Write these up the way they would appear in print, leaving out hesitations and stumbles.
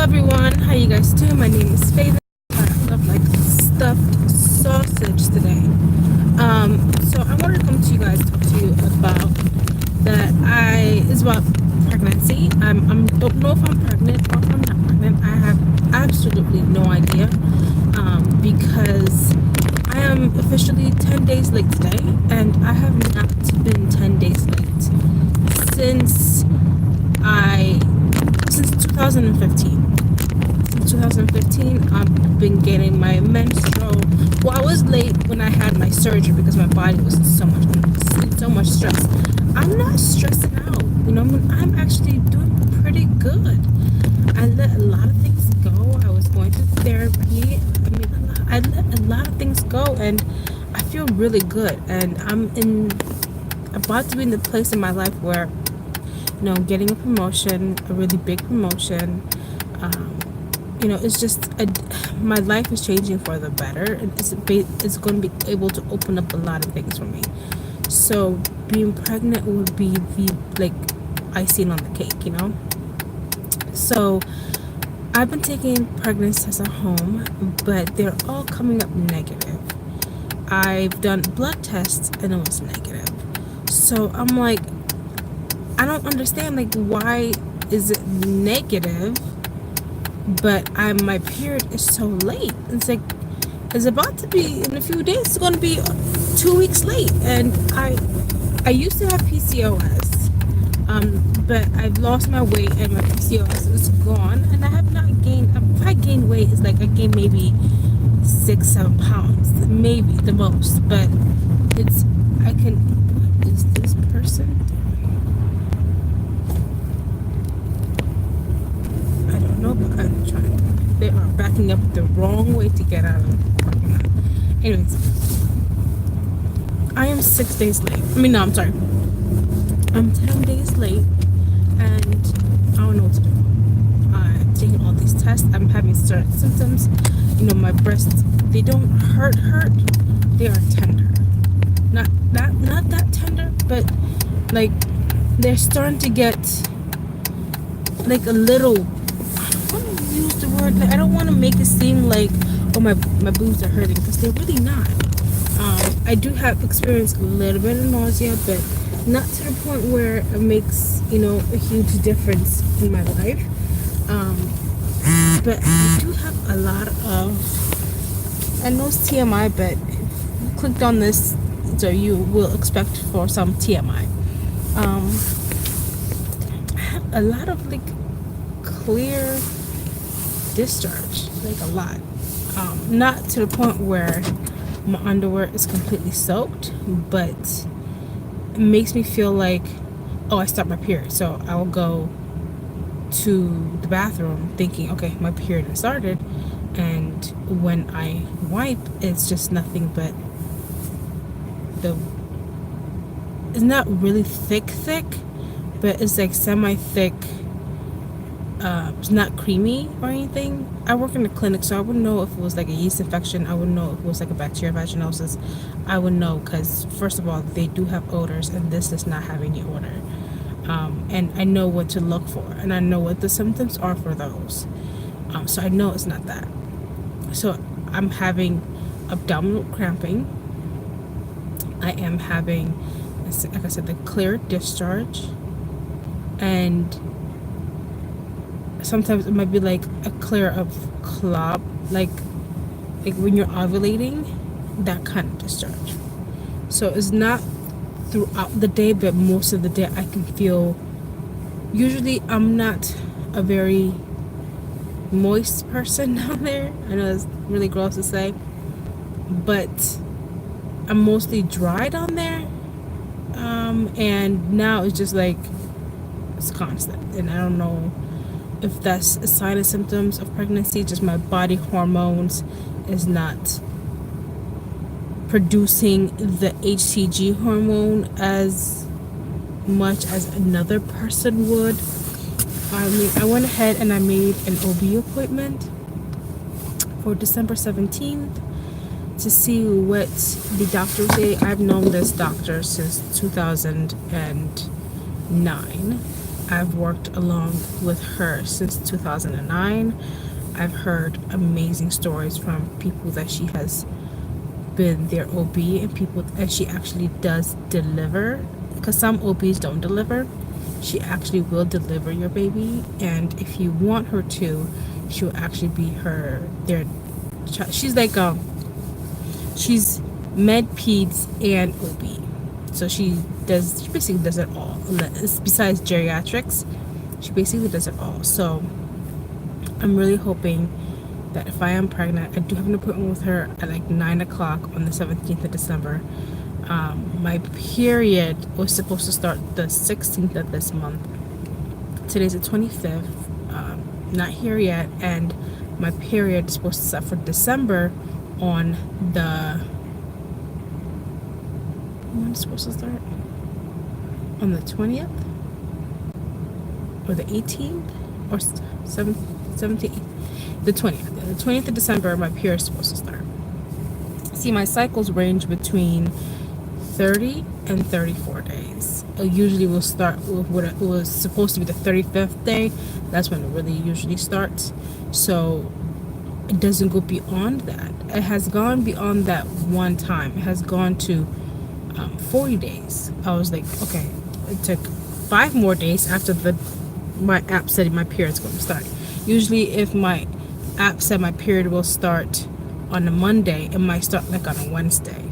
everyone, how you guys doing? My name is Faith. I love like stuffed sausage today. So I wanted to come to you guys, talk to you about it's about pregnancy. Don't know if I'm pregnant or if I'm not pregnant. I have absolutely no idea. Because I am officially 10 days late today, and I have not been 10 days late since 2015. Since 2015, I've been getting my menstrual. Well, I was late when I had my surgery because my body was in so much stress. I'm not stressing out, I'm actually doing pretty good. I let a lot of things go. I was going to therapy. I let a lot of things go, and I feel really good. And I'm about to be in the place in my life where, getting a promotion, a really big promotion. It's just my life is changing for the better, and it's going to be able to open up a lot of things for me. So being pregnant would be the icing on the cake, So I've been taking pregnancy tests at home, but they're all coming up negative. I've done blood tests and it was negative. So I'm like, I don't understand, why is it negative, but my period is so late. It's it's about to be, in a few days, it's going to be 2 weeks late. And I used to have PCOS. But I've lost my weight and my PCOS is gone, and I have not gained. If I gain weight, it's I gain maybe 6-7 pounds, maybe the most. But what is this person doing? I don't know, but I'm trying. They are backing up the wrong way to get out of the parking lot. Anyways, I am 6 days late. I'm sorry. I'm 10 days late, and I don't know what to do. I'm taking all these tests. I'm having certain symptoms. My breasts, they don't hurt. They are tender. Not that tender, but they're starting to get a little. I don't want to use the word. I don't want to make it seem like, oh, my boobs are hurting, because they're really not. I do have experienced a little bit of nausea, but not to the point where it makes a huge difference in my life. But I do have a lot of, I know it's TMI, but if you clicked on this, so you will expect for some TMI. I have a lot of clear discharge, a lot. Not to the point where my underwear is completely soaked, but it makes me feel like, oh, I stopped my period. So I will go to the bathroom thinking, okay, my period has started. And when I wipe, it's just nothing but it's not really thick, but it's semi-thick. It's not creamy or anything. I work in a clinic, so I wouldn't know if it was a yeast infection. I wouldn't know if it was a bacterial vaginosis. I would know, because first of all, they do have odors, and this does not have any odor. And I know what to look for, and I know what the symptoms are for those. So I know it's not that. So I'm having abdominal cramping. I am having, like I said, the clear discharge, and sometimes it might be a clear of clot, like when you're ovulating, that kind of discharge. So it's not throughout the day, but most of the day I can feel. Usually I'm not a very moist person down there. I know it's really gross to say, but I'm mostly dry down there. And now it's just it's constant, and I don't know if that's a sign of symptoms of pregnancy. Just my body hormones is not producing the HCG hormone as much as another person would. I went ahead and I made an OB appointment for December 17th to see what the doctors say. I've known this doctor since 2009. I've worked along with her since 2009. I've heard amazing stories from people that she has been their OB, and people that she actually does deliver, because some OBs don't deliver. She actually will deliver your baby, and if you want her to, she will actually be their child. She's like she's med, peds, and OB, so she basically does it all. Besides geriatrics, she basically does it all. So I'm really hoping that if I am pregnant, I do have an appointment with her at like 9 o'clock on the 17th of December. My period was supposed to start the 16th of this month. Today's the 25th. Not here yet, and my period is supposed to start for December on the... When is it supposed to start? On the 20th? Or the 18th? Or 17th? The 20th. The 20th of December, my period is supposed to start. See, my cycles range between 30 and 34 days. It usually will start with what it was supposed to be the 35th day. That's when it really usually starts. So it doesn't go beyond that. It has gone beyond that one time. It has gone to 40 days. I was like, okay, it took 5 more days after my app said my period's going to start. Usually if my app said my period will start on a Monday, it might start like on a Wednesday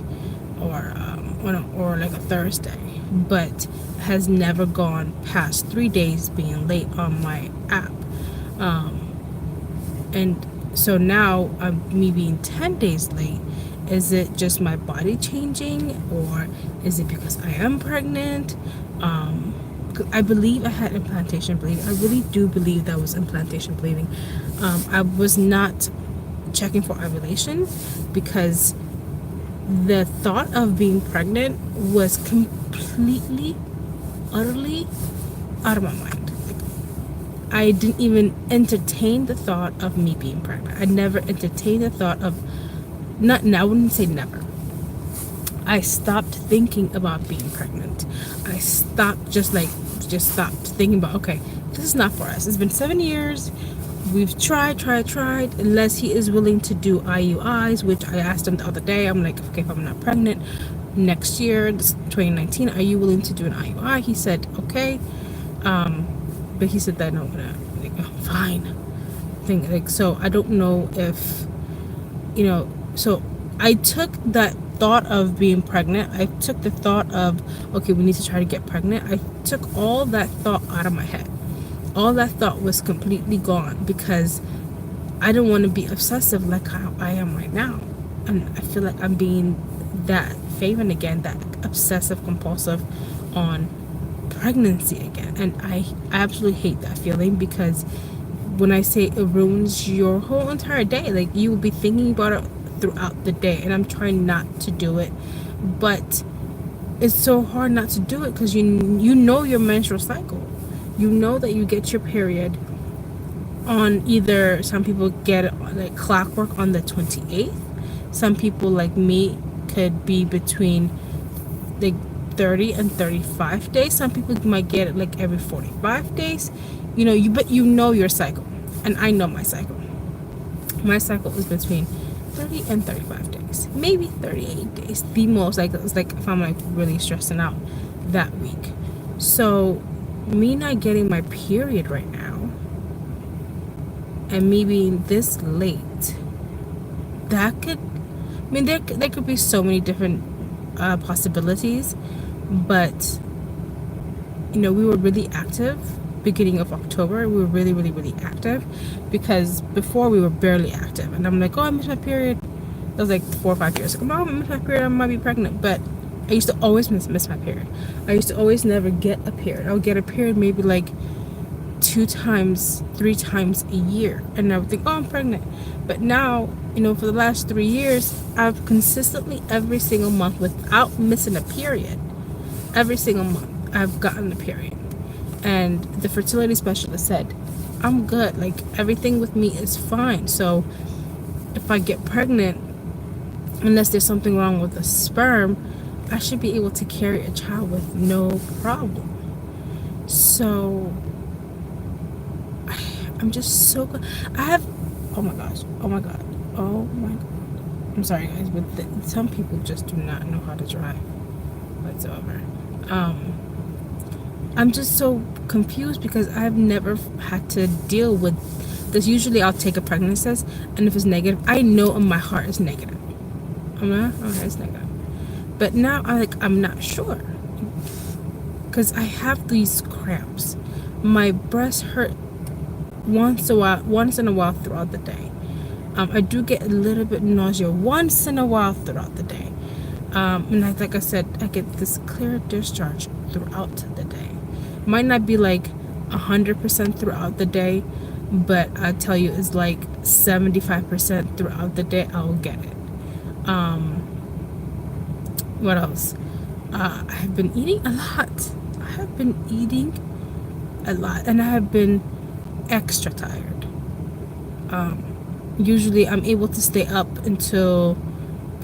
or like a Thursday, but has never gone past 3 days being late on my app. And so now me being 10 days late. Is it just my body changing, or is it because I am pregnant? I believe I had implantation bleeding. I really do believe that was implantation bleeding. I was not checking for ovulation because the thought of being pregnant was completely, utterly out of my mind. I didn't even entertain the thought of me being pregnant. I never entertained the thought of, I wouldn't say never. I stopped thinking about being pregnant. I stopped just stopped thinking about, okay, this is not for us. It's been 7 years. We've tried, unless he is willing to do IUIs, which I asked him the other day. I'm like, okay, if I'm not pregnant next year, 2019, are you willing to do an IUI? He said, okay. But he said that no, like, oh, fine. So I don't know if, so I took that thought of being pregnant. I took the thought of, okay, we need to try to get pregnant. I took all that thought out of my head. All that thought was completely gone because I don't want to be obsessive like how I am right now. And I feel like I'm being that Faven again, that obsessive compulsive on pregnancy again. And I absolutely hate that feeling, because when I say it ruins your whole entire day, like you will be thinking about it throughout the day, and I'm trying not to do it, but it's so hard not to do it because you know your menstrual cycle. You know that you get your period on either, some people get it like clockwork on the 28th. Some people like me could be between like 30 and 35 days. Some people might get it like every 45 days. But you know your cycle, and I know my cycle. My cycle is between 30 and 35 days, maybe 38 days, the most. Like it's like if I'm like really stressing out that week. So me not getting my period right now and me being this late, that could, there could be so many different possibilities, but we were really active beginning of October. We were really, really, really active, because before we were barely active. And I'm like, oh, I missed my period. That was like 4 or 5 years ago. Oh, I missed my period, I might be pregnant. But I used to always miss my period. I used to always never get a period. I would get a period maybe like 2 times, 3 times a year, and I would think, oh, I'm pregnant. But now, for the last 3 years, I've consistently every single month, without missing a period, every single month I've gotten a period. And the fertility specialist said, I'm good, like everything with me is fine. So if I get pregnant, unless there's something wrong with the sperm, I should be able to carry a child with no problem. So I'm just so good. I have, oh my gosh, oh my god, oh my god. I'm sorry guys, but some people just do not know how to drive whatsoever. I'm just so confused because I've never had to deal with this. Usually I'll take a pregnancy test, and if it's negative, I know in my heart it's negative. Okay, it's negative. But now I'm not sure because I have these cramps. My breasts hurt once in a while throughout the day. I do get a little bit nausea once in a while throughout the day. And like I said, I get this clear discharge throughout the day. Might not be like 100% throughout the day, but I tell you, it's like 75% throughout the day I'll get it. What else? I have been eating a lot. And I have been extra tired. Usually I'm able to stay up until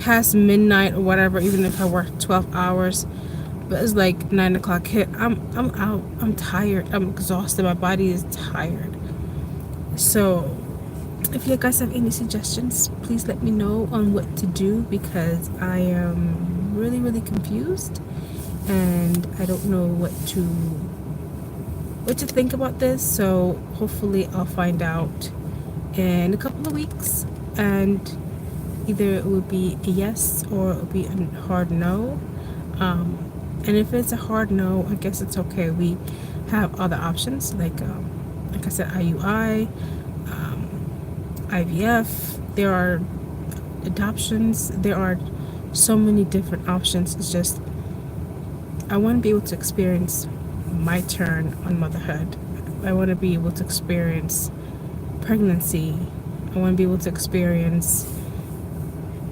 past midnight or whatever, even if I work 12 hours. But it's like 9 o'clock hit. I'm out. I'm tired. I'm exhausted. My body is tired. So if you guys have any suggestions, please let me know on what to do, because I am really, really confused and I don't know what to think about this. So hopefully I'll find out in a couple of weeks, and either it will be a yes or it will be a hard no. And if it's a hard no, I guess it's okay. We have other options like I said, IUI, IVF. There are adoptions. There are so many different options. It's just I want to be able to experience my turn on motherhood. I want to be able to experience pregnancy. I want to be able to experience,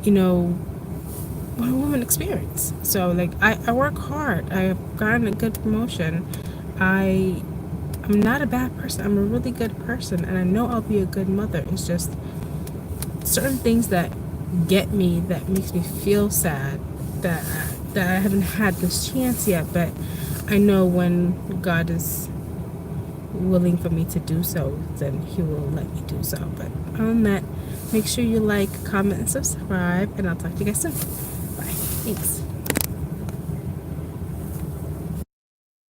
what a woman experience. So like I work hard. I've gotten a good promotion. I'm not a bad person. I'm a really good person, and I know I'll be a good mother. It's just certain things that get me, that makes me feel sad, that I haven't had this chance yet, but I know when God is willing for me to do so, then he will let me do so. But on that, make sure you like, comment, and subscribe, and I'll talk to you guys soon. Bye. Thanks.